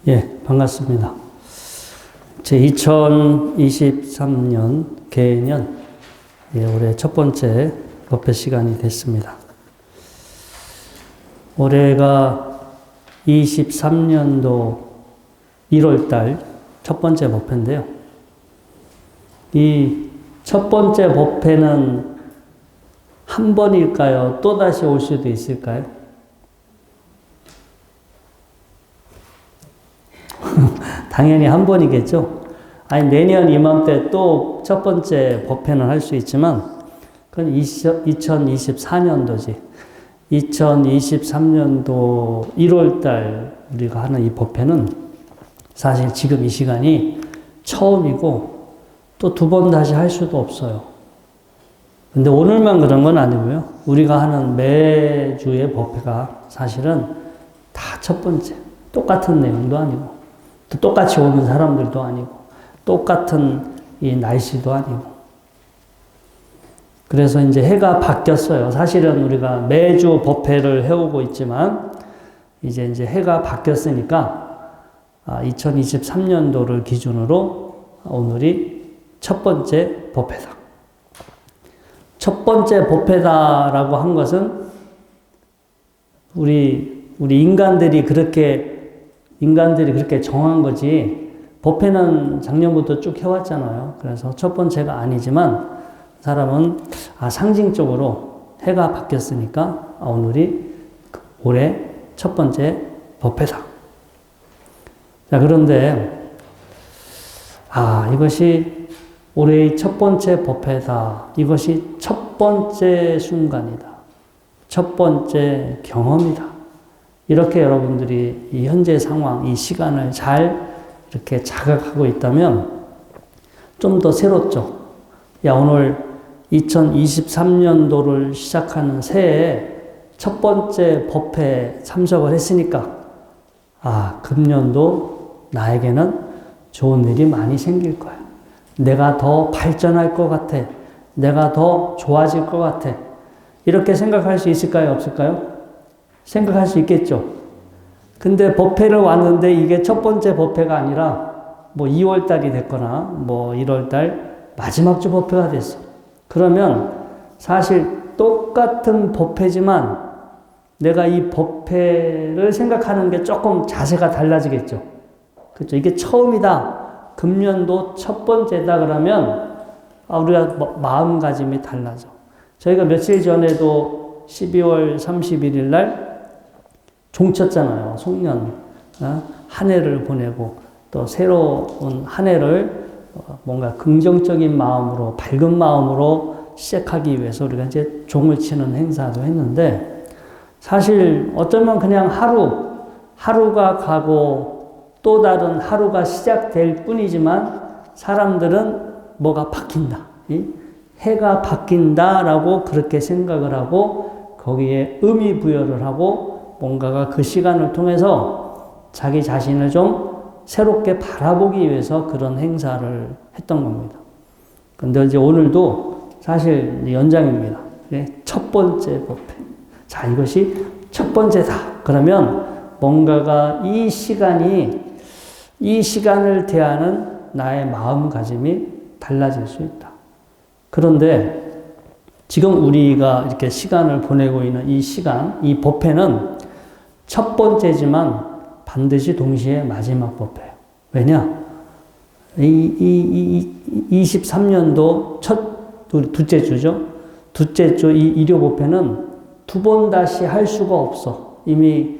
예, 반갑습니다. 제 2023년 개년 올해 첫 번째 법회 시간이 됐습니다. 올해가 23년도 1월달 첫 번째 법회인데요. 이 첫 번째 법회는 한 번일까요? 또다시 올 수도 있을까요? 당연히 한 번이겠죠. 아니, 내년 이맘때 또 첫 번째 법회는 할 수 있지만, 그건 2024년도지. 2023년도 1월달 우리가 하는 이 법회는 사실 지금 이 시간이 처음이고, 또 두 번 다시 할 수도 없어요. 근데 오늘만 그런 건 아니고요. 우리가 하는 매주의 법회가 사실은 다 첫 번째. 똑같은 내용도 아니고, 또 똑같이 오는 사람들도 아니고, 똑같은 이 날씨도 아니고. 그래서 이제 해가 바뀌었어요. 사실은 우리가 매주 법회를 해오고 있지만, 이제 해가 바뀌었으니까, 2023년도를 기준으로 오늘이 첫 번째 법회다. 첫 번째 법회다라고 한 것은 우리 인간들이 그렇게 정한 거지, 법회는 작년부터 쭉 해왔잖아요. 그래서 첫 번째가 아니지만, 사람은 상징적으로 해가 바뀌었으니까 오늘이 올해 첫 번째 법회다. 자, 그런데 이것이 올해의 첫 번째 법회다. 이것이 첫 번째 순간이다. 첫 번째 경험이다. 이렇게 여러분들이 이 현재 상황, 이 시간을 잘 이렇게 자각하고 있다면 좀 더 새롭죠. 야, 오늘 2023년도를 시작하는 새해에 첫 번째 법회에 참석을 했으니까, 금년도 나에게는 좋은 일이 많이 생길 거야. 내가 더 발전할 것 같아. 내가 더 좋아질 것 같아. 이렇게 생각할 수 있을까요? 없을까요? 생각할 수 있겠죠. 근데 법회를 왔는데 이게 첫 번째 법회가 아니라 2월 달이 됐거나 1월 달 마지막 주 법회가 됐어. 그러면 사실 똑같은 법회지만 내가 이 법회를 생각하는 게 조금 자세가 달라지겠죠. 그렇죠. 이게 처음이다. 금년도 첫 번째다 그러면 우리가 마음가짐이 달라져. 저희가 며칠 전에도 12월 31일 날 종쳤잖아요. 송년 한 해를 보내고 또 새로운 한 해를 뭔가 긍정적인 마음으로, 밝은 마음으로 시작하기 위해서 우리가 이제 종을 치는 행사도 했는데, 사실 어쩌면 그냥 하루가 가고 또 다른 하루가 시작될 뿐이지만 사람들은 뭐가 바뀐다. 해가 바뀐다라고 그렇게 생각을 하고 거기에 의미 부여를 하고 뭔가가 그 시간을 통해서 자기 자신을 좀 새롭게 바라보기 위해서 그런 행사를 했던 겁니다. 근데 이제 오늘도 사실 연장입니다. 첫 번째 법회. 자, 이것이 첫 번째다. 그러면 뭔가가 이 시간을 대하는 나의 마음가짐이 달라질 수 있다. 그런데 지금 우리가 이렇게 시간을 보내고 있는 이 시간, 이 법회는 첫 번째지만 반드시 동시에 마지막 법회예요. 왜냐? 23년도 둘째 주죠. 둘째 주 이 일요 법회는 두 번 다시 할 수가 없어. 이미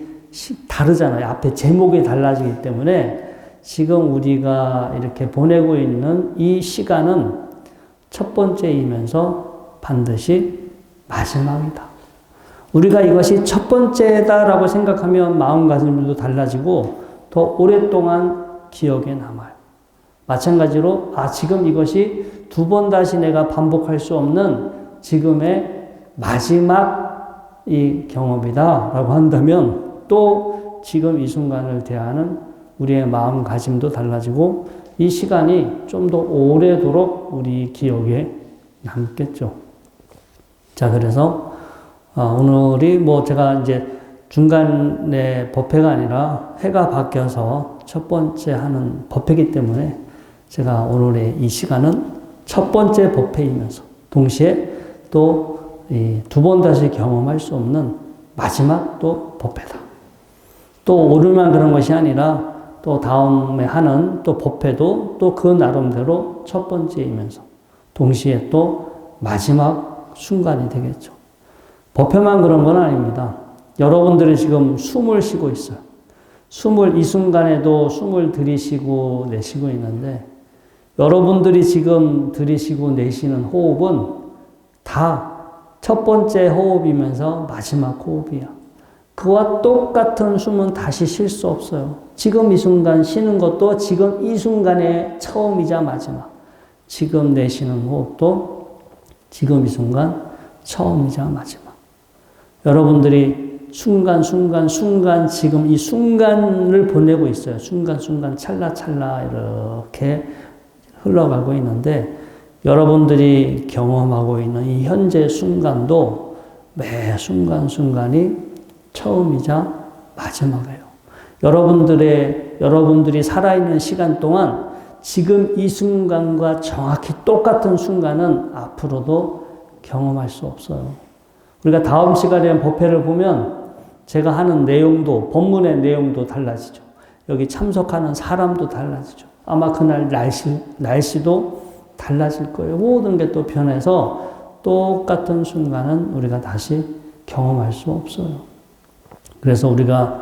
다르잖아요. 앞에 제목이 달라지기 때문에 지금 우리가 이렇게 보내고 있는 이 시간은 첫 번째이면서 반드시 마지막이다. 우리가 이것이 첫 번째다라고 생각하면 마음가짐도 달라지고 더 오랫동안 기억에 남아요. 마찬가지로 지금 이것이 두 번 다시 내가 반복할 수 없는 지금의 마지막 이 경험이다라고 한다면 또 지금 이 순간을 대하는 우리의 마음가짐도 달라지고 이 시간이 좀 더 오래도록 우리 기억에 남겠죠. 자, 그래서 오늘이 제가 이제 중간에 법회가 아니라 해가 바뀌어서 첫 번째 하는 법회이기 때문에 제가 오늘의 이 시간은 첫 번째 법회이면서 동시에 또 두 번 다시 경험할 수 없는 마지막 또 법회다. 또 오늘만 그런 것이 아니라 또 다음에 하는 또 법회도 또 그 나름대로 첫 번째이면서 동시에 또 마지막 순간이 되겠죠. 법회만 그런 건 아닙니다. 여러분들이 지금 숨을 쉬고 있어요. 숨을 이 순간에도 숨을 들이쉬고 내쉬고 있는데 여러분들이 지금 들이쉬고 내쉬는 호흡은 다 첫 번째 호흡이면서 마지막 호흡이야. 그와 똑같은 숨은 다시 쉴 수 없어요. 지금 이 순간 쉬는 것도 지금 이 순간의 처음이자 마지막. 지금 내쉬는 호흡도 지금 이 순간 처음이자 마지막. 여러분들이 순간 지금 이 순간을 보내고 있어요. 순간 찰나찰나 이렇게 흘러가고 있는데 여러분들이 경험하고 있는 이 현재 순간도 매 순간이 처음이자 마지막이에요. 여러분들이 살아있는 시간 동안 지금 이 순간과 정확히 똑같은 순간은 앞으로도 경험할 수 없어요. 우리가 다음 시간에 법회를 보면 제가 하는 내용도, 법문의 내용도 달라지죠. 여기 참석하는 사람도 달라지죠. 아마 그날 날씨도 달라질 거예요. 모든 게 또 변해서 똑같은 순간은 우리가 다시 경험할 수 없어요. 그래서 우리가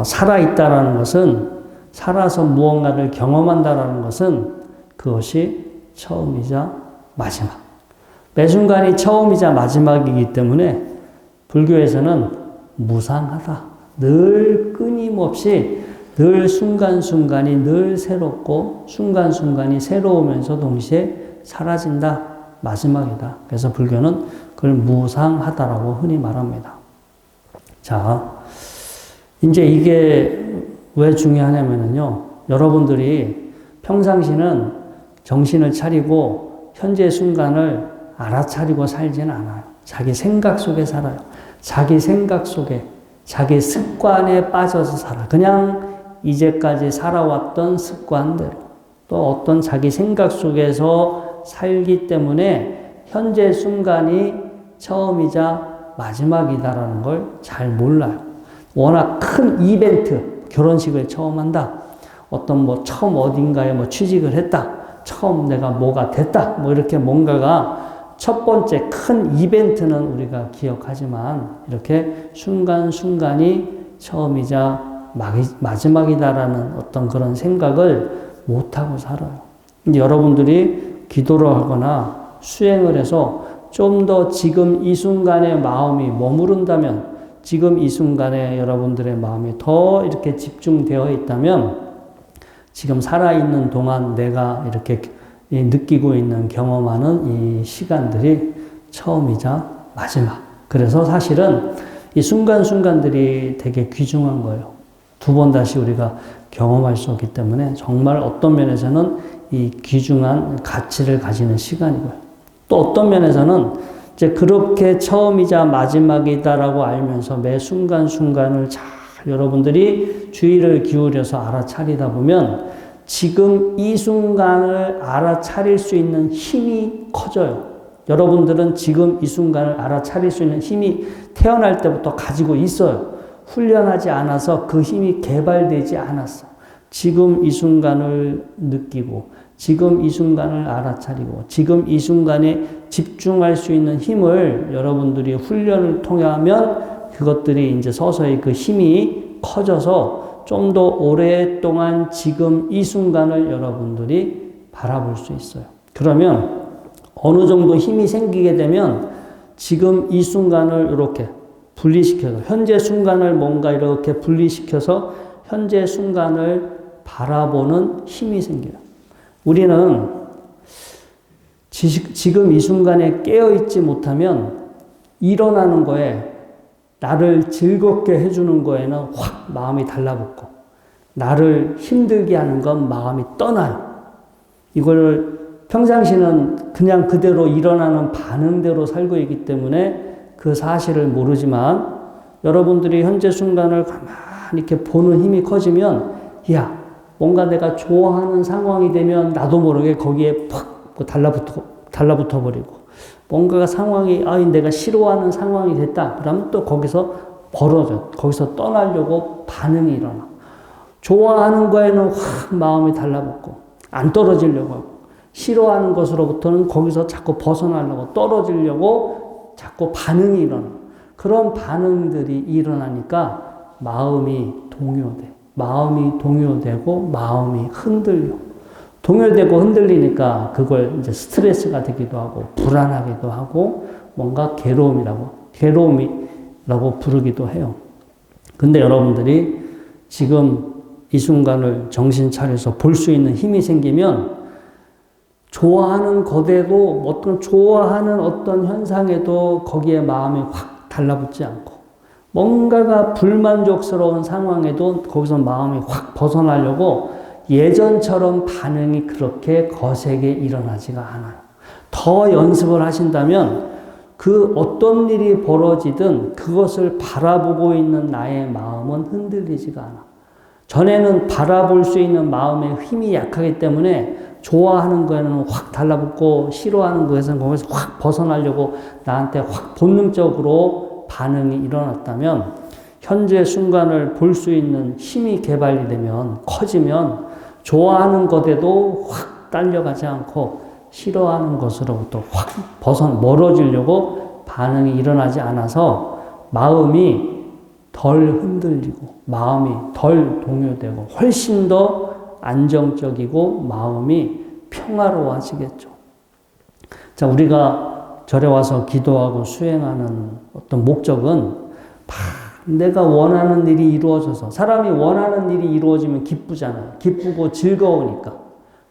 살아있다라는 것은, 살아서 무언가를 경험한다라는 것은 그것이 처음이자 마지막. 매 순간이 처음이자 마지막이기 때문에 불교에서는 무상하다. 늘 끊임없이 늘 순간순간이 늘 새롭고 순간순간이 새로우면서 동시에 사라진다. 마지막이다. 그래서 불교는 그걸 무상하다라고 흔히 말합니다. 자, 이제 이게 왜 중요하냐면요. 여러분들이 평상시는 정신을 차리고 현재 순간을 알아차리고 살지는 않아요. 자기 생각 속에 살아요. 자기 생각 속에, 자기 습관에 빠져서 살아. 그냥 이제까지 살아왔던 습관대로 또 어떤 자기 생각 속에서 살기 때문에 현재 순간이 처음이자 마지막이다라는 걸 잘 몰라요. 워낙 큰 이벤트, 결혼식을 처음 한다. 어떤 처음 어딘가에 취직을 했다. 처음 내가 뭐가 됐다. 이렇게 뭔가가 첫 번째 큰 이벤트는 우리가 기억하지만 이렇게 순간순간이 처음이자 마지막이다라는 어떤 그런 생각을 못하고 살아요. 이제 여러분들이 기도를 하거나 수행을 해서 좀 더 지금 이 순간에 마음이 머무른다면, 지금 이 순간에 여러분들의 마음이 더 이렇게 집중되어 있다면, 지금 살아있는 동안 내가 이렇게 느끼고 있는, 경험하는 이 시간들이 처음이자 마지막. 그래서 사실은 이 순간순간들이 되게 귀중한 거예요. 두 번 다시 우리가 경험할 수 없기 때문에 정말 어떤 면에서는 이 귀중한 가치를 가지는 시간이고요. 또 어떤 면에서는 이제 그렇게 처음이자 마지막이다라고 알면서 매 순간순간을 잘 여러분들이 주의를 기울여서 알아차리다 보면 지금 이 순간을 알아차릴 수 있는 힘이 커져요. 여러분들은 지금 이 순간을 알아차릴 수 있는 힘이 태어날 때부터 가지고 있어요. 훈련하지 않아서 그 힘이 개발되지 않았어. 지금 이 순간을 느끼고, 지금 이 순간을 알아차리고, 지금 이 순간에 집중할 수 있는 힘을 여러분들이 훈련을 통해 하면 그것들이 이제 서서히 그 힘이 커져서 좀 더 오랫동안 지금 이 순간을 여러분들이 바라볼 수 있어요. 그러면 어느 정도 힘이 생기게 되면 지금 이 순간을 이렇게 분리시켜서, 현재 순간을 뭔가 이렇게 분리시켜서 현재 순간을 바라보는 힘이 생겨요. 우리는 지금 이 순간에 깨어있지 못하면 일어나는 거에, 나를 즐겁게 해주는 거에는 확 마음이 달라붙고, 나를 힘들게 하는 건 마음이 떠나요. 이걸 평상시는 그냥 그대로 일어나는 반응대로 살고 있기 때문에 그 사실을 모르지만, 여러분들이 현재 순간을 가만히 이렇게 보는 힘이 커지면 야, 뭔가 내가 좋아하는 상황이 되면 나도 모르게 거기에 팍 달라붙어 버리고, 뭔가가 상황이, 내가 싫어하는 상황이 됐다. 그러면 또 거기서 벌어져. 거기서 떠나려고 반응이 일어나. 좋아하는 거에는 확 마음이 달라붙고, 안 떨어지려고 하고, 싫어하는 것으로부터는 거기서 자꾸 벗어나려고, 떨어지려고 자꾸 반응이 일어나. 그런 반응들이 일어나니까 마음이 동요돼. 마음이 동요되고, 마음이 흔들려. 동요되고 흔들리니까 그걸 이제 스트레스가 되기도 하고, 불안하기도 하고, 뭔가 괴로움이라고 부르기도 해요. 근데 여러분들이 지금 이 순간을 정신 차려서 볼 수 있는 힘이 생기면, 좋아하는 것에도, 좋아하는 어떤 현상에도 거기에 마음이 확 달라붙지 않고, 뭔가가 불만족스러운 상황에도 거기서 마음이 확 벗어나려고 예전처럼 반응이 그렇게 거세게 일어나지가 않아요. 더 연습을 하신다면 그 어떤 일이 벌어지든 그것을 바라보고 있는 나의 마음은 흔들리지가 않아. 전에는 바라볼 수 있는 마음의 힘이 약하기 때문에 좋아하는 거에는 확 달라붙고, 싫어하는 거에서는 거기서 확 벗어나려고 나한테 확 본능적으로 반응이 일어났다면, 현재 순간을 볼 수 있는 힘이 개발이 되면, 커지면, 좋아하는 것에도 확 딸려가지 않고, 싫어하는 것으로부터 확 멀어지려고 반응이 일어나지 않아서 마음이 덜 흔들리고, 마음이 덜 동요되고, 훨씬 더 안정적이고 마음이 평화로워지겠죠. 자, 우리가 절에 와서 기도하고 수행하는 어떤 목적은 내가 원하는 일이 이루어져서, 사람이 원하는 일이 이루어지면 기쁘잖아요. 기쁘고 즐거우니까.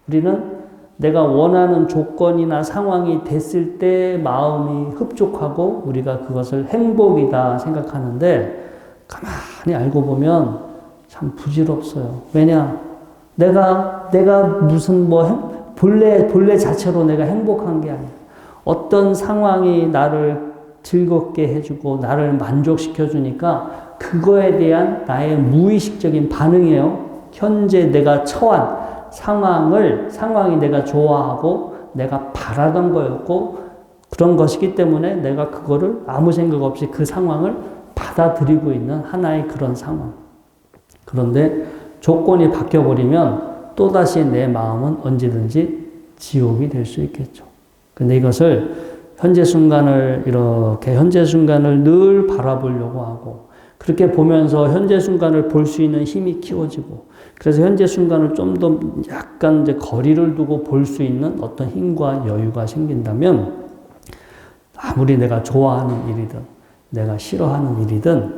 우리는 내가 원하는 조건이나 상황이 됐을 때 마음이 흡족하고 우리가 그것을 행복이다 생각하는데, 가만히 알고 보면 참 부질없어요. 왜냐? 내가 무슨 본래 자체로 내가 행복한 게 아니야. 어떤 상황이 나를 즐겁게 해주고 나를 만족시켜주니까 그거에 대한 나의 무의식적인 반응이에요. 현재 내가 처한 상황이 내가 좋아하고 내가 바라던 거였고 그런 것이기 때문에 내가 그거를 아무 생각 없이 그 상황을 받아들이고 있는 하나의 그런 상황. 그런데 조건이 바뀌어버리면 또다시 내 마음은 언제든지 지옥이 될 수 있겠죠. 근데 이것을 현재 순간을 늘 바라보려고 하고, 그렇게 보면서 현재 순간을 볼 수 있는 힘이 키워지고, 그래서 현재 순간을 좀 더 약간 이제 거리를 두고 볼 수 있는 어떤 힘과 여유가 생긴다면, 아무리 내가 좋아하는 일이든 내가 싫어하는 일이든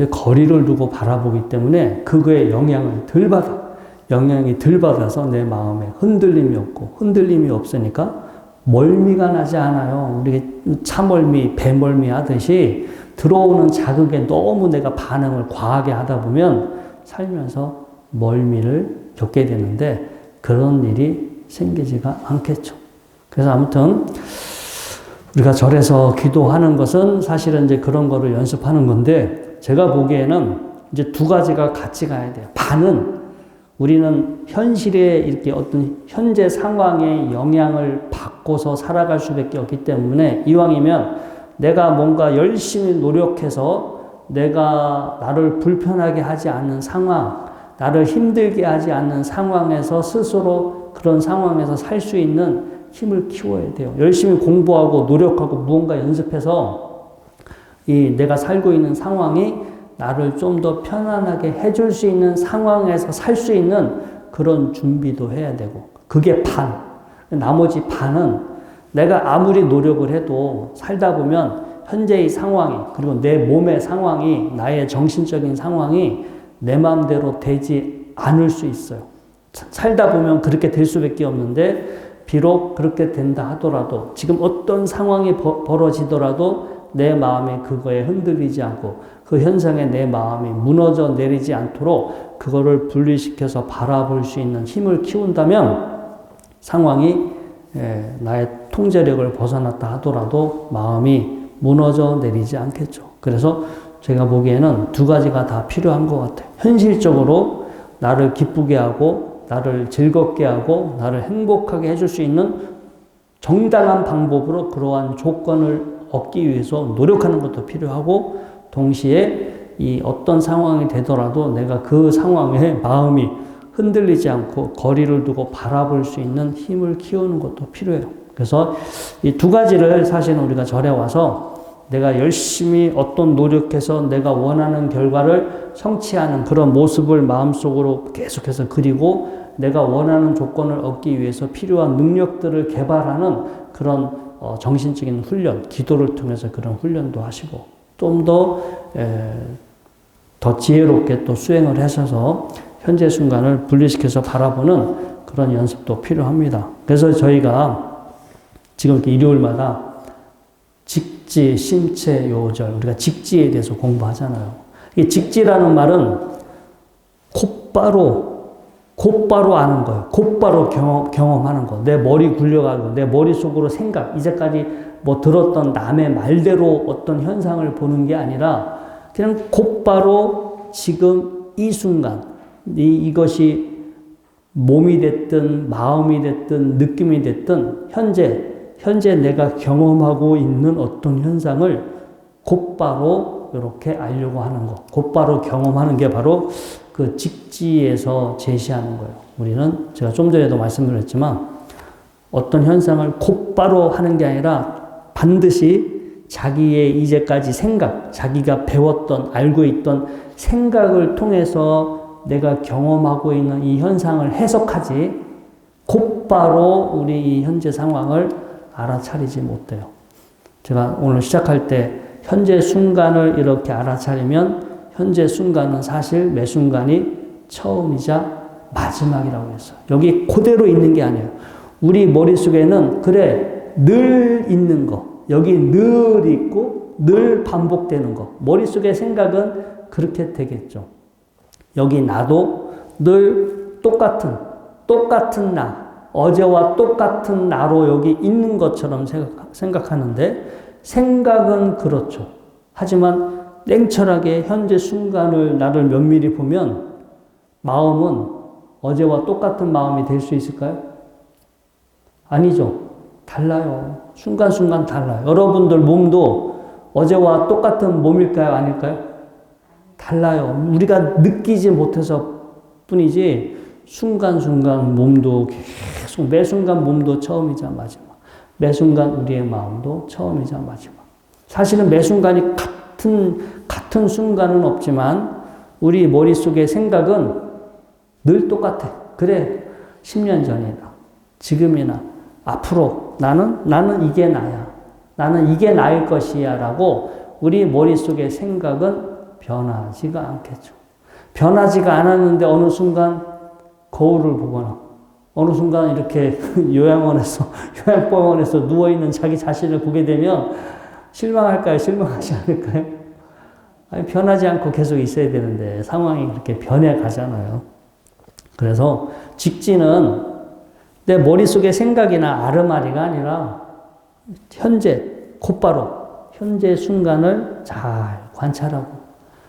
거리를 두고 바라보기 때문에 그거에 영향이 덜 받아서 내 마음에 흔들림이 없고, 흔들림이 없으니까 멀미가 나지 않아요. 우리 차멀미, 배멀미 하듯이 들어오는 자극에 너무 내가 반응을 과하게 하다 보면 살면서 멀미를 겪게 되는데, 그런 일이 생기지가 않겠죠. 그래서 아무튼 우리가 절에서 기도하는 것은 사실은 이제 그런 거를 연습하는 건데, 제가 보기에는 이제 두 가지가 같이 가야 돼요. 반은 우리는 현실에 이렇게 어떤 현재 상황에 영향을 받고서 살아갈 수밖에 없기 때문에, 이왕이면 내가 뭔가 열심히 노력해서 내가 나를 불편하게 하지 않는 상황, 나를 힘들게 하지 않는 상황에서 스스로 그런 상황에서 살 수 있는 힘을 키워야 돼요. 열심히 공부하고 노력하고 무언가 연습해서 내가 살고 있는 상황이 나를 좀 더 편안하게 해줄 수 있는 상황에서 살 수 있는 그런 준비도 해야 되고, 그게 반. 나머지 반은 내가 아무리 노력을 해도 살다 보면 현재의 상황이, 그리고 내 몸의 상황이, 나의 정신적인 상황이 내 마음대로 되지 않을 수 있어요. 살다 보면 그렇게 될 수밖에 없는데, 비록 그렇게 된다 하더라도, 지금 어떤 상황이 벌어지더라도 내 마음이 그거에 흔들리지 않고 그 현상에 내 마음이 무너져 내리지 않도록 그거를 분리시켜서 바라볼 수 있는 힘을 키운다면, 상황이 나의 통제력을 벗어났다 하더라도 마음이 무너져 내리지 않겠죠. 그래서 제가 보기에는 두 가지가 다 필요한 것 같아요. 현실적으로 나를 기쁘게 하고 나를 즐겁게 하고 나를 행복하게 해줄 수 있는 정당한 방법으로 그러한 조건을 얻기 위해서 노력하는 것도 필요하고 동시에 이 어떤 상황이 되더라도 내가 그 상황에 마음이 흔들리지 않고 거리를 두고 바라볼 수 있는 힘을 키우는 것도 필요해요. 그래서 이 두 가지를 사실은 우리가 절에 와서 내가 열심히 어떤 노력해서 내가 원하는 결과를 성취하는 그런 모습을 마음속으로 계속해서 그리고 내가 원하는 조건을 얻기 위해서 필요한 능력들을 개발하는 그런 정신적인 훈련, 기도를 통해서 그런 훈련도 하시고 좀 더 지혜롭게 또 수행을 하셔서 현재 순간을 분리시켜서 바라보는 그런 연습도 필요합니다. 그래서 저희가 지금 이렇게 일요일마다 직지, 심체, 요절, 우리가 직지에 대해서 공부하잖아요. 이 직지라는 말은 곧바로 아는 거예요. 곧바로 경험하는 거. 내 머리 굴려가지고 내 머릿속으로 생각, 이제까지 뭐 들었던 남의 말대로 어떤 현상을 보는 게 아니라 그냥 곧바로 지금 이 순간, 이것이 몸이 됐든 마음이 됐든 느낌이 됐든 현재 내가 경험하고 있는 어떤 현상을 곧바로 이렇게 알려고 하는 거. 곧바로 경험하는 게 바로 그 직지에서 제시하는 거예요. 우리는 제가 좀 전에도 말씀드렸지만 어떤 현상을 곧바로 하는 게 아니라 반드시 자기의 이제까지 생각, 자기가 배웠던, 알고 있던 생각을 통해서 내가 경험하고 있는 이 현상을 해석하지 곧바로 우리 이 현재 상황을 알아차리지 못해요. 제가 오늘 시작할 때 현재 순간을 이렇게 알아차리면 현재 순간은 사실 매 순간이 처음이자 마지막이라고 했어요. 여기 그대로 있는 게 아니에요. 우리 머릿속에는 그래 늘 있는 거, 여기 늘 있고 늘 반복되는 거. 머릿속의 생각은 그렇게 되겠죠. 여기 나도 늘 똑같은 나, 어제와 똑같은 나로 여기 있는 것처럼 생각하는데 생각은 그렇죠. 하지만 냉철하게 현재 순간을 나를 면밀히 보면 마음은 어제와 똑같은 마음이 될 수 있을까요? 아니죠. 달라요. 순간순간 달라요. 여러분들 몸도 어제와 똑같은 몸일까요? 아닐까요? 달라요. 우리가 느끼지 못해서 뿐이지 순간순간 몸도 계속 매 순간 몸도 처음이자 마지막. 매 순간 우리의 마음도 처음이자 마지막. 사실은 매 순간이 같은 순간은 없지만 우리 머릿속의 생각은 늘 똑같아. 그래, 10년 전이나 지금이나 앞으로 나는 이게 나야. 나는 이게 나일 것이야 라고 우리 머릿속의 생각은 변하지가 않겠죠. 변하지가 않았는데 어느 순간 거울을 보거나 어느 순간 이렇게 요양병원에서 누워있는 자기 자신을 보게 되면 실망할까요? 실망하지 않을까요? 아니, 변하지 않고 계속 있어야 되는데 상황이 그렇게 변해가잖아요. 그래서 직지는 내 머릿속의 생각이나 아르마리가 아니라 현재 곧바로 현재 순간을 잘 관찰하고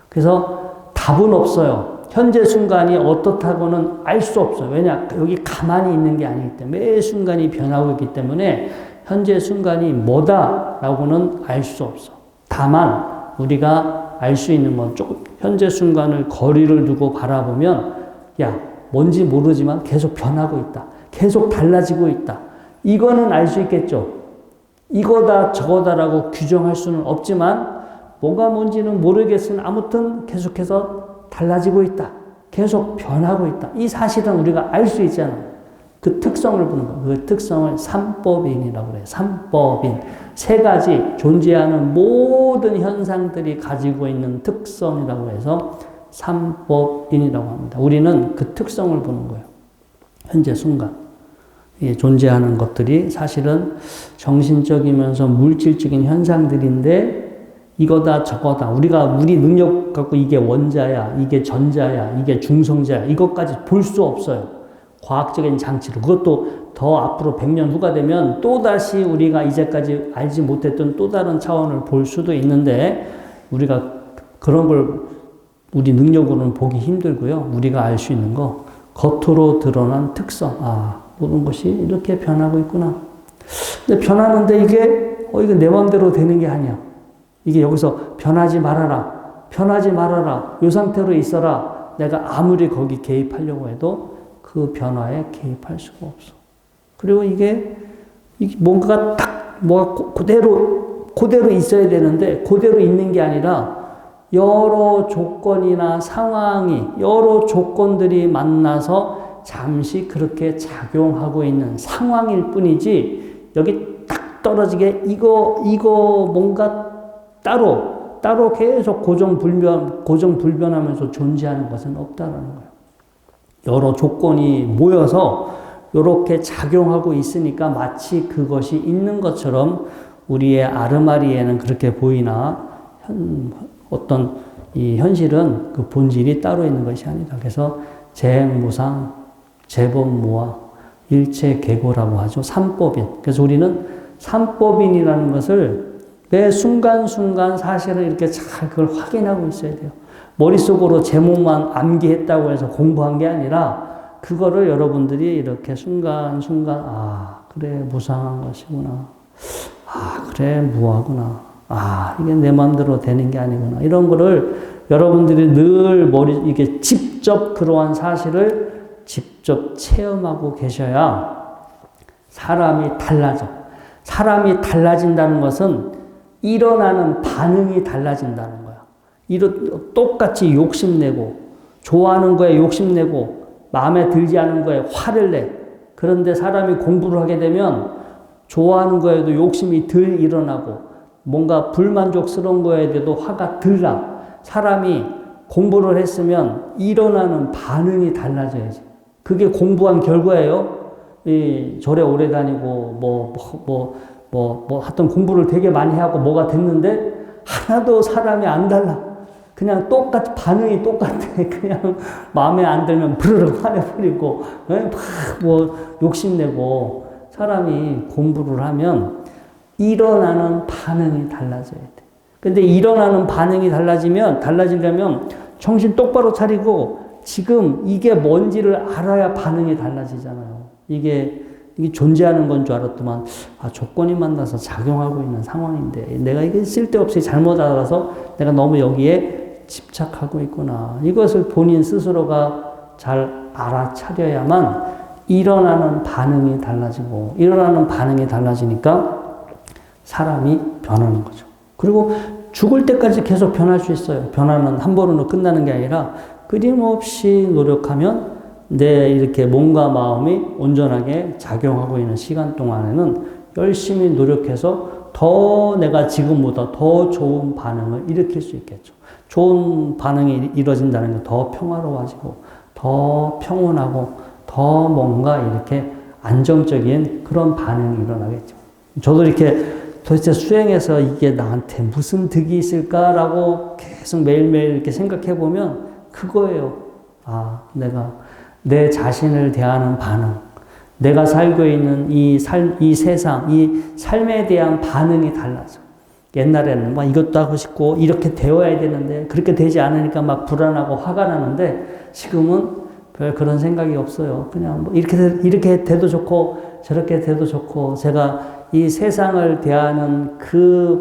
그래서 답은 없어요. 현재 순간이 어떻다고는 알 수 없어요. 왜냐? 여기 가만히 있는 게 아니기 때문에 매 순간이 변하고 있기 때문에 현재 순간이 뭐다라고는 알 수 없어. 다만 우리가 알 수 있는 건 조금 현재 순간을 거리를 두고 바라보면 야, 뭔지 모르지만 계속 변하고 있다. 계속 달라지고 있다. 이거는 알 수 있겠죠. 이거다 저거다라고 규정할 수는 없지만 뭐가 뭔지는 모르겠으나 아무튼 계속해서 달라지고 있다. 계속 변하고 있다. 이 사실은 우리가 알 수 있잖아요. 그 특성을 보는 거예요. 그 특성을 삼법인이라고 그래요. 삼법인. 세 가지 존재하는 모든 현상들이 가지고 있는 특성이라고 해서 삼법인이라고 합니다. 우리는 그 특성을 보는 거예요. 현재 순간. 존재하는 것들이 사실은 정신적이면서 물질적인 현상들인데 이거다 저거다. 우리 능력 갖고 이게 원자야, 이게 전자야, 이게 중성자야. 이것까지 볼 수 없어요. 과학적인 장치로. 그것도 더 앞으로 100년 후가 되면 또다시 우리가 이제까지 알지 못했던 또 다른 차원을 볼 수도 있는데 우리가 그런 걸 우리 능력으로는 보기 힘들고요. 우리가 알 수 있는 거, 겉으로 드러난 특성. 모든 것이 이렇게 변하고 있구나. 근데 변하는데 이게 내 마음대로 되는 게 아니야. 이게 여기서 변하지 말아라. 변하지 말아라. 이 상태로 있어라. 내가 아무리 거기 개입하려고 해도 그 변화에 개입할 수가 없어. 그리고 이게 뭔가 그대로 있어야 되는데, 그대로 있는 게 아니라, 여러 조건이나 상황이, 여러 조건들이 만나서 잠시 그렇게 작용하고 있는 상황일 뿐이지, 여기 딱 떨어지게 이거 뭔가 따로 계속 고정불변하면서 존재하는 것은 없다라는 거예요. 여러 조건이 모여서 이렇게 작용하고 있으니까 마치 그것이 있는 것처럼 우리의 아르마리에는 그렇게 보이나 어떤 이 현실은 그 본질이 따로 있는 것이 아니다. 그래서 재행무상, 재범무화, 일체계고라고 하죠. 삼법인. 그래서 우리는 삼법인이라는 것을 매 순간순간 사실을 이렇게 잘 그걸 확인하고 있어야 돼요. 머릿속으로 제목만 암기했다고 해서 공부한 게 아니라 그거를 여러분들이 이렇게 순간순간 그래 무상한 것이구나. 그래 무하구나. 이게 내 마음대로 되는 게 아니구나. 이런 거를 여러분들이 늘 이게 직접 그러한 사실을 직접 체험하고 계셔야 사람이 달라져. 사람이 달라진다는 것은 일어나는 반응이 달라진다는 거야. 똑같이 욕심내고, 좋아하는 거에 욕심내고, 마음에 들지 않은 거에 화를 내. 그런데 사람이 공부를 하게 되면 좋아하는 거에도 욕심이 덜 일어나고, 뭔가 불만족스러운 거에 대해도 화가 덜 나. 사람이 공부를 했으면 일어나는 반응이 달라져야지. 그게 공부한 결과예요. 절에 오래 다니고, 하여튼 공부를 되게 많이 하고 뭐가 됐는데, 하나도 사람이 안 달라. 그냥 반응이 똑같아. 그냥 마음에 안 들면 부르륵 화내버리고, 욕심내고, 사람이 공부를 하면 일어나는 반응이 달라져야 돼. 근데 일어나는 반응이 달라지려면 정신 똑바로 차리고, 지금 이게 뭔지를 알아야 반응이 달라지잖아요. 이게 존재하는 건 줄 알았더만, 조건이 만나서 작용하고 있는 상황인데, 내가 이게 쓸데없이 잘못 알아서 내가 너무 여기에 집착하고 있구나. 이것을 본인 스스로가 잘 알아차려야만 일어나는 반응이 달라지고, 일어나는 반응이 달라지니까 사람이 변하는 거죠. 그리고 죽을 때까지 계속 변할 수 있어요. 변화는 한 번으로 끝나는 게 아니라 끊임없이 노력하면 이렇게 몸과 마음이 온전하게 작용하고 있는 시간 동안에는 열심히 노력해서 더 내가 지금보다 더 좋은 반응을 일으킬 수 있겠죠. 좋은 반응이 이루어진다는 게 더 평화로워지고, 더 평온하고, 더 뭔가 이렇게 안정적인 그런 반응이 일어나겠죠. 저도 이렇게 도대체 수행해서 이게 나한테 무슨 득이 있을까라고 계속 매일매일 이렇게 생각해 보면 그거예요. 내가 내 자신을 대하는 반응, 내가 살고 있는 이 세상, 이 삶에 대한 반응이 달라져. 옛날에는 이것도 하고 싶고 이렇게 되어야 되는데 그렇게 되지 않으니까 막 불안하고 화가 나는데, 지금은 별 그런 생각이 없어요. 그냥 이렇게 돼도 좋고 저렇게 돼도 좋고, 제가 이 세상을 대하는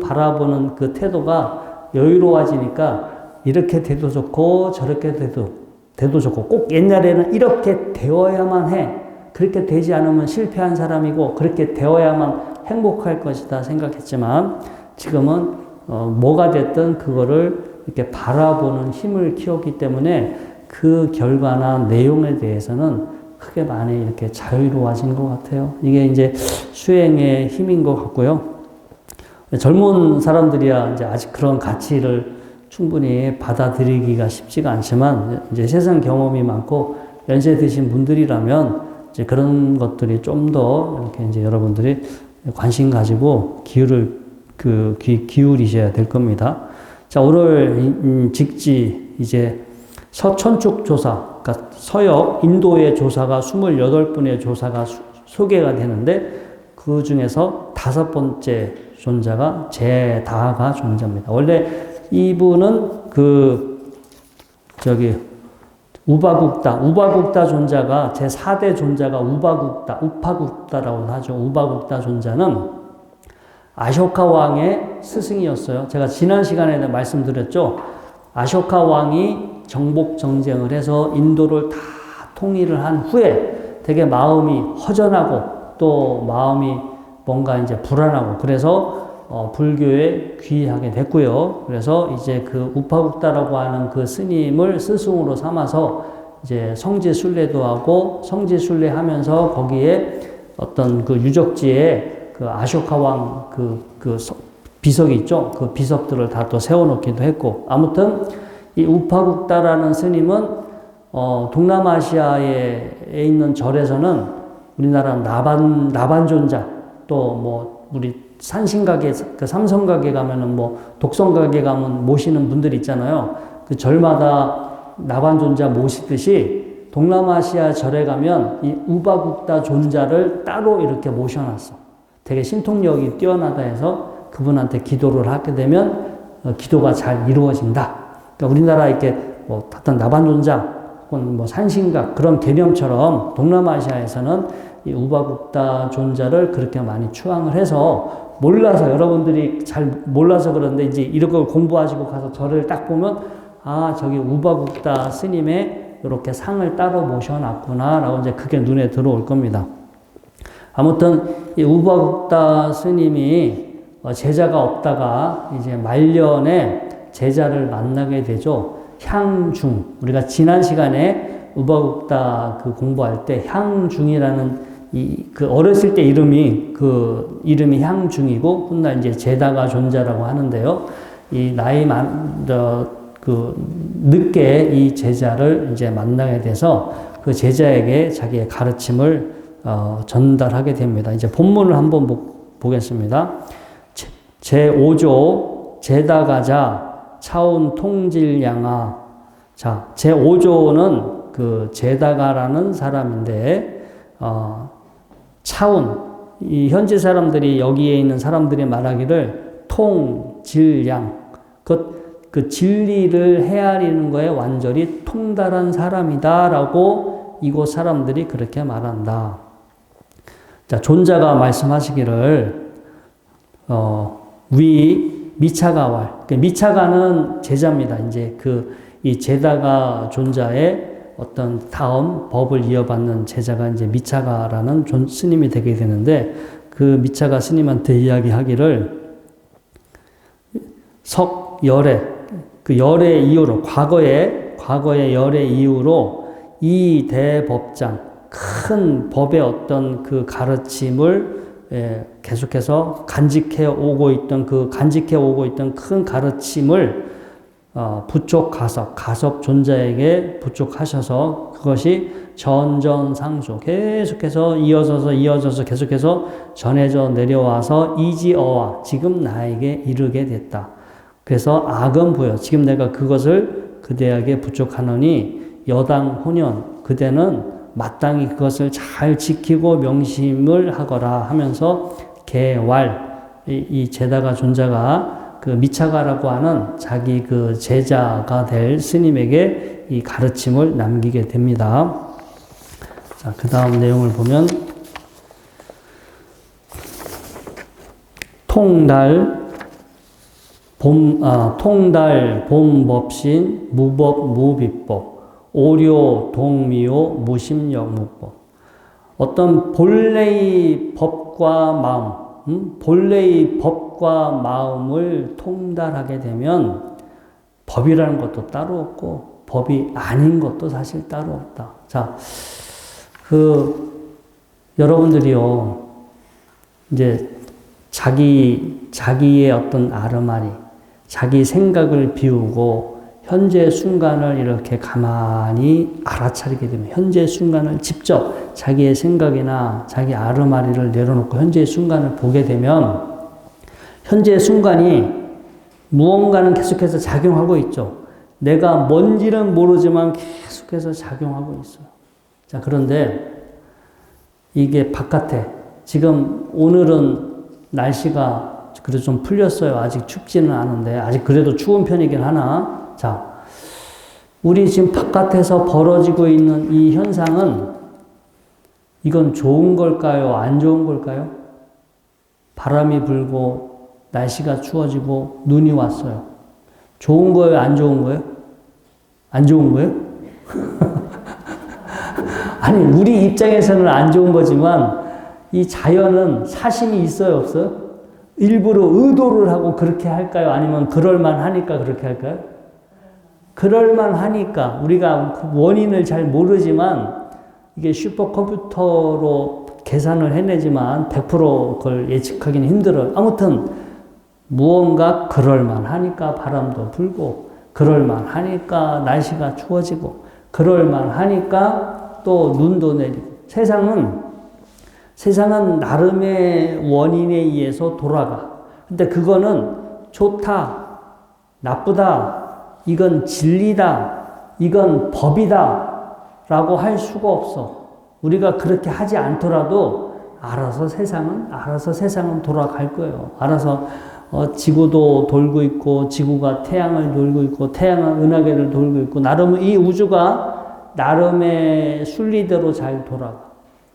바라보는 그 태도가 여유로워지니까 이렇게 돼도 좋고 저렇게 돼도 좋고, 꼭 옛날에는 이렇게 되어야만 해. 그렇게 되지 않으면 실패한 사람이고 그렇게 되어야만 행복할 것이다 생각했지만, 지금은 뭐가 됐든 그거를 이렇게 바라보는 힘을 키웠기 때문에 그 결과나 내용에 대해서는 크게 많이 이렇게 자유로워진 것 같아요. 이게 이제 수행의 힘인 것 같고요. 젊은 사람들이야 이제 아직 그런 가치를 충분히 받아들이기가 쉽지가 않지만, 이제 세상 경험이 많고 연세 드신 분들이라면 이제 그런 것들이 좀 더 이렇게 이제 여러분들이 관심 가지고 기울이셔야 될 겁니다. 자, 오늘 직지 이제 서천축 조사, 그러니까 서역 인도의 조사가 28분의 조사가 소개가 되는데, 그 중에서 5번째 존자가 제다가 존자입니다. 원래 이분은 우바국다 존자가 제4대 존자가 우파국다라고 하죠. 우바국다 존자는 아쇼카 왕의 스승이었어요. 제가 지난 시간에 말씀드렸죠. 아쇼카 왕이 정복 정쟁을 해서 인도를 다 통일을 한 후에 되게 마음이 허전하고 또 마음이 뭔가 이제 불안하고 그래서 불교에 귀의하게 됐고요. 그래서 이제 그 우파국다라고 하는 그 스님을 스승으로 삼아서 이제 성지순례도 하고 성지순례 하면서 거기에 어떤 그 유적지에 그 아쇼카 왕 비석이 있죠. 그 비석들을 다 또 세워놓기도 했고 아무튼 이 우파국다라는 스님은 동남아시아에 있는 절에서는 우리나라 나반존자 또 뭐 우리 산신가게, 그 삼성가게 가면은 뭐 독성가게 가면 모시는 분들 있잖아요. 그 절마다 나반존자 모시듯이 동남아시아 절에 가면 이 우바국다 존자를 따로 이렇게 모셔놨어. 되게 신통력이 뛰어나다 해서 그분한테 기도를 하게 되면 기도가 잘 이루어진다. 그러니까 우리나라 이렇게 뭐 어떤 나반존자 혹은 뭐 산신각 그런 개념처럼 동남아시아에서는 이 우바국다 존자를 그렇게 많이 추앙을 해서 몰라서 여러분들이 잘 몰라서 그런데 이제 이런 걸 공부하시고 가서 절을 딱 보면 아 저기 우바국다 스님의 이렇게 상을 따로 모셔놨구나 라고 이제 그게 눈에 들어올 겁니다. 아무튼 이 우바국다 스님이 제자가 없다가 이제 말년에 제자를 만나게 되죠. 향중. 우리가 지난 시간에 우바국다 그 공부할 때 향중이라는 그 어렸을 때 이름이 향중이고 훗날 이제 제다가 존자라고 하는데요. 이 늦게 이 제자를 이제 만나게 돼서 그 제자에게 자기의 가르침을 전달하게 됩니다. 이제 본문을 한번 보겠습니다. 제5조 제다가자 차운 통질양아. 자, 제5조는 그 제다가라는 사람인데 차운 이 현지 사람들이 여기에 있는 사람들이 말하기를 통질양 그 진리를 헤아리는 거에 완전히 통달한 사람이다라고 이곳 사람들이 그렇게 말한다. 자, 존자가 말씀하시기를 위 미차가왈. 미차가는 제자입니다. 이제 이 제다가 존자의 어떤 다음 법을 이어받는 제자가 이제 미차가라는 스님이 되게 되는데 그 미차가 스님한테 이야기하기를 석열애 그 열애 이후로 과거의 열애 이후로 이 대법장 큰 법의 어떤 그 가르침을 계속해서 간직해 오고 있던 큰 가르침을 가섭 존자에게 부촉하셔서 그것이 전전상조 계속해서 이어져서 계속해서 전해져 내려와서 이지어와 지금 나에게 이르게 됐다. 그래서 악언부여 지금 내가 그것을 그대에게 부촉하노니 여당 혼연 그대는 마땅히 그것을 잘 지키고 명심을 하거라 하면서 개왈 이 제다가 존자가 그 미차가라고 하는 자기 그 제자가 될 스님에게 이 가르침을 남기게 됩니다. 자, 그 다음 내용을 보면 통달 봄법신 무법 무비법 오료 동미요 무심역무법 어떤 본래의 법과 마음 본래의 법과 마음을 통달하게 되면 법이라는 것도 따로 없고 법이 아닌 것도 사실 따로 없다. 자, 여러분들이요, 이제 자기의 어떤 아르마리, 자기 생각을 비우고 현재 순간을 이렇게 가만히 알아차리게 되면 현재 순간을 직접 자기의 생각이나 자기 아르마리를 내려놓고 현재의 순간을 보게 되면 현재의 순간이 무언가는 계속해서 작용하고 있죠. 내가 뭔지는 모르지만 계속해서 작용하고 있어요. 자, 그런데 이게 바깥에 지금 오늘은 날씨가 그래도 좀 풀렸어요. 아직 춥지는 않은데 아직 그래도 추운 편이긴 하나. 자, 우리 지금 바깥에서 벌어지고 있는 이 현상은 이건 좋은 걸까요? 안 좋은 걸까요? 바람이 불고 날씨가 추워지고 눈이 왔어요. 좋은 거예요? 안 좋은 거예요? 안 좋은 거예요? 아니, 우리 입장에서는 안 좋은 거지만 이 자연은 사심이 있어요, 없어요? 일부러 의도를 하고 그렇게 할까요? 아니면 그럴만 하니까 그렇게 할까요? 그럴만 하니까. 우리가 원인을 잘 모르지만 이게 슈퍼컴퓨터로 계산을 해내지만 100% 그걸 예측하기는 힘들어요. 아무튼 무언가 그럴만 하니까 바람도 불고, 그럴만 하니까 날씨가 추워지고, 그럴만 하니까 또 눈도 내리고. 세상은 나름의 원인에 의해서 돌아가. 근데 그거는 좋다, 나쁘다, 이건 진리다, 이건 법이다 라고 할 수가 없어. 우리가 그렇게 하지 않더라도 알아서 세상은 돌아갈 거예요. 알아서 지구도 돌고 있고, 지구가 태양을 돌고 있고, 태양은 은하계를 돌고 있고, 나름 이 우주가 나름의 순리대로 잘 돌아가.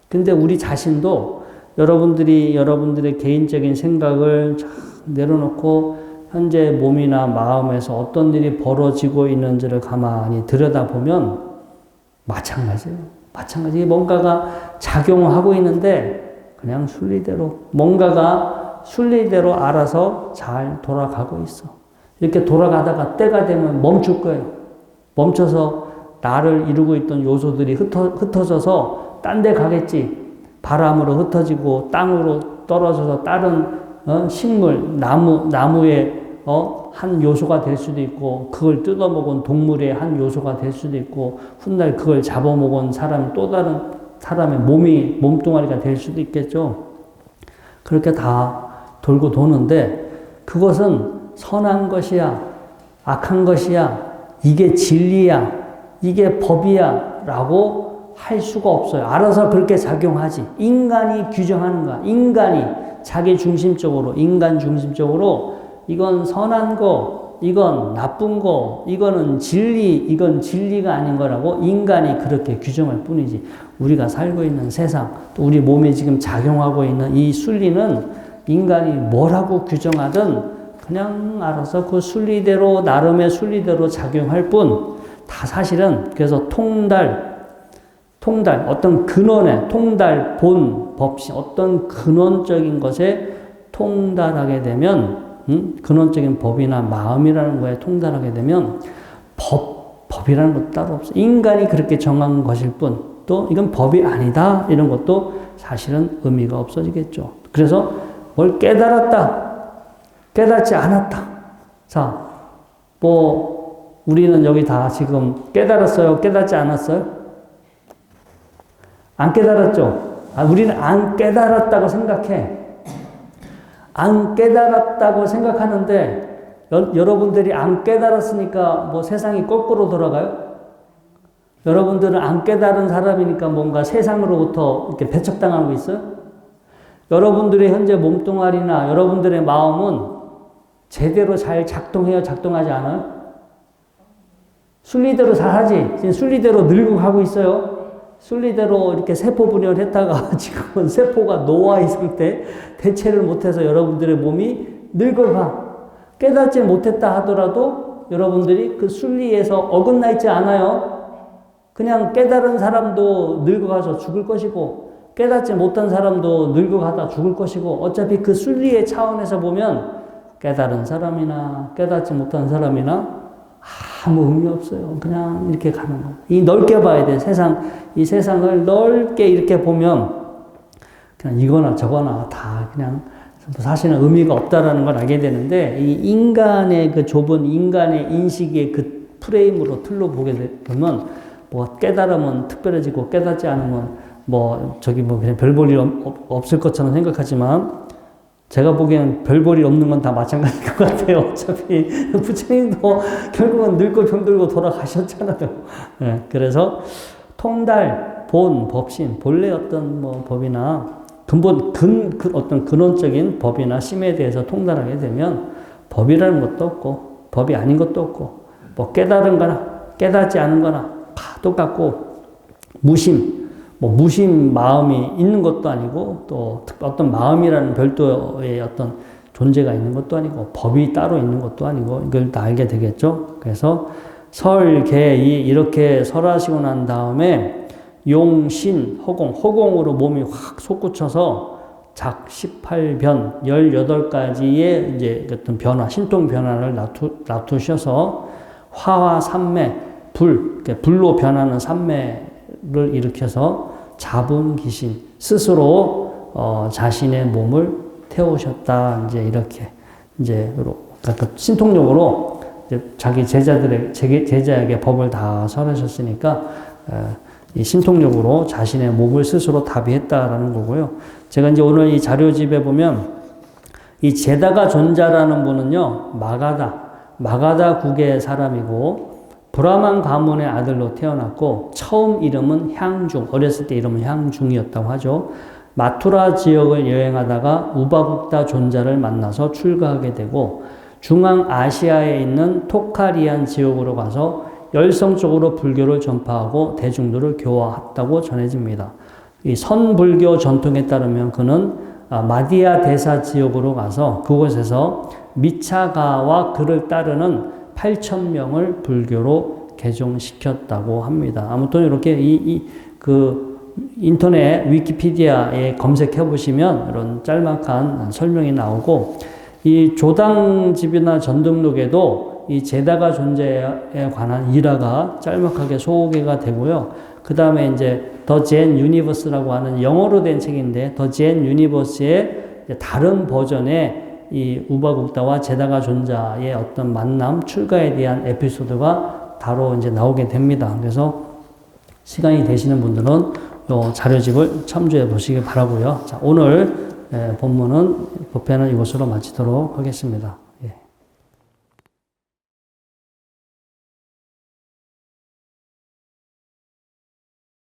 근데 우리 자신도 여러분들의 개인적인 생각을 내려놓고 현재 몸이나 마음에서 어떤 일이 벌어지고 있는지를 가만히 들여다보면 마찬가지예요. 뭔가가 작용하고 있는데 그냥 뭔가가 순리대로 알아서 잘 돌아가고 있어. 이렇게 돌아가다가 때가 되면 멈출 거예요. 멈춰서 나를 이루고 있던 요소들이 흩어져서 딴 데 가겠지. 바람으로 흩어지고 땅으로 떨어져서 다른 식물, 나무의 한 요소가 될 수도 있고, 그걸 뜯어먹은 동물의 한 요소가 될 수도 있고, 훗날 그걸 잡아먹은 사람이 또 다른 사람의 몸뚱아리가 될 수도 있겠죠. 그렇게 다 돌고 도는데, 그것은 선한 것이야, 악한 것이야, 이게 진리야, 이게 법이야 라고 할 수가 없어요. 알아서 그렇게 작용하지. 인간이 규정하는 거야. 인간이 자기 중심적으로, 인간 중심적으로 이건 선한 거, 이건 나쁜 거, 이거는 진리, 이건 진리가 아닌 거라고 인간이 그렇게 규정할 뿐이지. 우리가 살고 있는 세상, 또 우리 몸에 지금 작용하고 있는 이 순리는 인간이 뭐라고 규정하든 그냥 알아서 그 순리대로, 나름의 순리대로 작용할 뿐, 다 사실은 그래서 통달, 어떤 근원에, 본 법신, 어떤 근원적인 것에 통달하게 되면, 근원적인 법이나 마음이라는 거에 통달하게 되면, 법이라는 것도 따로 없어. 인간이 그렇게 정한 것일 뿐, 또 이건 법이 아니다, 이런 것도 사실은 의미가 없어지겠죠. 그래서 뭘 깨닫지 않았다. 자, 우리는 여기 다 지금 깨달았어요? 깨닫지 않았어요? 안 깨달았죠? 우리는 안 깨달았다고 생각해. 안 깨달았다고 생각하는데, 여러분들이 안 깨달았으니까 세상이 거꾸로 돌아가요? 여러분들은 안 깨달은 사람이니까 뭔가 세상으로부터 이렇게 배척당하고 있어요? 여러분들의 현재 몸뚱아리나 여러분들의 마음은 제대로 잘 작동해요? 작동하지 않아요? 순리대로 잘 하지? 지금 순리대로 늙어가고 있어요? 순리대로 이렇게 세포 분열을 했다가 지금은 세포가 노화의 상태, 대체를 못해서 여러분들의 몸이 늙어가. 깨닫지 못했다 하더라도 여러분들이 그 순리에서 어긋나 있지 않아요. 그냥 깨달은 사람도 늙어가서 죽을 것이고, 깨닫지 못한 사람도 늙어가다 죽을 것이고, 어차피 그 순리의 차원에서 보면 깨달은 사람이나 깨닫지 못한 사람이나 아무 의미 없어요. 그냥 이렇게 가는 거예요. 이 넓게 봐야 돼. 이 세상을 넓게 이렇게 보면 그냥 이거나 저거나 다 그냥 사실은 의미가 없다라는 걸 알게 되는데, 이 인간의 그 좁은 인간의 인식의 그 프레임으로 틀로 보게 되면 깨달으면 특별해지고 깨닫지 않으면 그냥 별 볼 일 없을 것처럼 생각하지만, 제가 보기에는 별 볼 일 없는 건 다 마찬가지일 것 같아요. 어차피 부처님도 결국은 늙고 병들고 돌아가셨잖아요. 네, 그래서 통달, 본, 법신, 본래 어떤 법이나 어떤 근원적인 법이나 심에 대해서 통달하게 되면 법이라는 것도 없고 법이 아닌 것도 없고 깨달은 거나 깨닫지 않은 거나 다 똑같고, 무심 마음이 있는 것도 아니고, 또 어떤 마음이라는 별도의 어떤 존재가 있는 것도 아니고, 법이 따로 있는 것도 아니고, 이걸 다 알게 되겠죠. 그래서 설계이 이렇게 설하시고 난 다음에 용, 신, 허공으로 몸이 확 솟구쳐서 작, 18변, 18가지의 이제 어떤 변화, 신통 변화를 놔두셔서 화와 삼매, 불로 변하는 삼매를 일으켜서 잡은 귀신, 스스로 자신의 몸을 태우셨다. 이제 이렇게, 이제, 그러니까 신통력으로 이제 자기 제자에게 법을 다 설하셨으니까, 이 신통력으로 자신의 몸을 스스로 다비했다라는 거고요. 제가 이제 오늘 이 자료집에 보면 이 제다가 존자라는 분은요, 마가다 국의 사람이고 브라만 가문의 아들로 태어났고 처음 이름은 향중, 어렸을 때 이름은 향중이었다고 하죠. 마투라 지역을 여행하다가 우바국다 존자를 만나서 출가하게 되고 중앙아시아에 있는 토카리안 지역으로 가서 열성적으로 불교를 전파하고 대중들을 교화했다고 전해집니다. 이 선불교 전통에 따르면 그는 마디아 대사 지역으로 가서 그곳에서 미차가와 그를 따르는 8,000명을 불교로 개종시켰다고 합니다. 아무튼 이렇게 인터넷 위키피디아에 검색해 보시면 이런 짤막한 설명이 나오고, 이 조당집이나 전등록에도 이 제다가 존재에 관한 일화가 짤막하게 소개가 되고요. 그 다음에 이제 더 젠 유니버스라고 하는 영어로 된 책인데, 더 젠 유니버스의 다른 버전의 이 우바국다와 제다가 존자의 어떤 만남, 출가에 대한 에피소드가 바로 이제 나오게 됩니다. 그래서 시간이 되시는 분들은 요 자료집을 참조해 보시기 바라고요. 자, 오늘 본문은 법회는 이것으로 마치도록 하겠습니다.